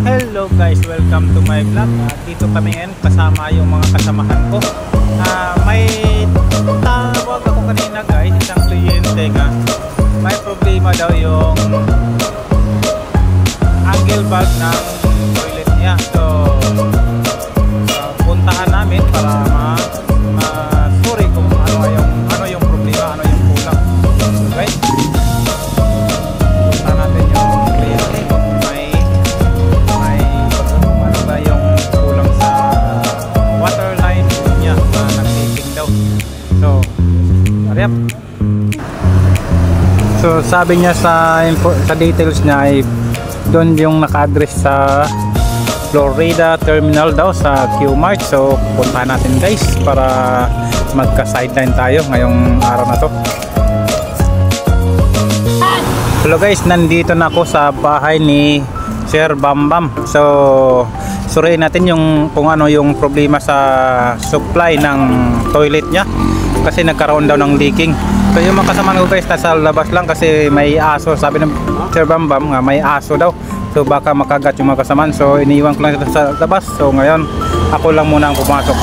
Hello guys, welcome to my vlog. Dito kami ngayon kasama yung mga kasamahan ko. May tawag ako kanina guys, isang kliyente nga may problema daw yung angle bulb ng toilet niya. So puntahan namin para sorry kung ano yung problema, ano yung kulang. Okay? Puntahan natin yung kliyente kung may ano ba yung kulang sa water line niya na nag-leaking daw. So, hurry up. So sabi niya sa details niya ay doon yung naka-address sa Florida Terminal daw sa Q-Mart. So puntahan natin guys para magka-sideline tayo ngayong araw na to. Hello guys, nandito na ako sa bahay ni Sir Bambam. So suriin natin kung ano yung problema sa supply ng toilet niya kasi nagkaroon daw ng leaking. So yung mga kasama ko guys nasa labas lang kasi may aso. Sabi ng Sir Bambam nga may aso daw. So baka makagat yung mga kasamaan. So iniiwan ko lang sa labas. So ngayon ako lang muna ang pumasok.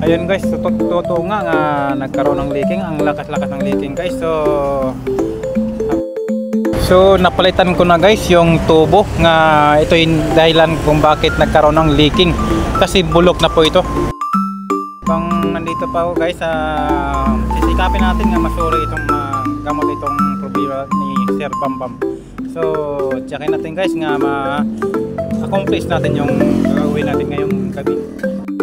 Ayun guys, totoo nga nagkaroon ng leaking. Ang lakas-lakas ng leaking guys. So napalitan ko na guys yung tubo nga ito yung dahilan kung bakit nagkaroon ng leaking. Kasi bulok na po ito. Bang nandito pa ako guys, sisikapin natin nga masuri itong gamot itong problema ni Sir Bambam. So checkin natin guys nga ma-accomplish natin yung gagawin natin ngayong gabi.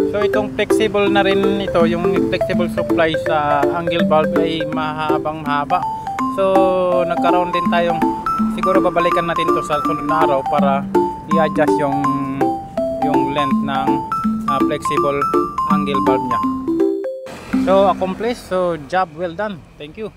So itong flexible na rin ito, yung flexible supply sa angle bulb ay mahabang mahaba. So nagkaroon din tayong, siguro babalikan natin to sa sunod na araw para i-adjust yung length ng flexible angle bulb niya. So accomplished, so job well done. Thank you.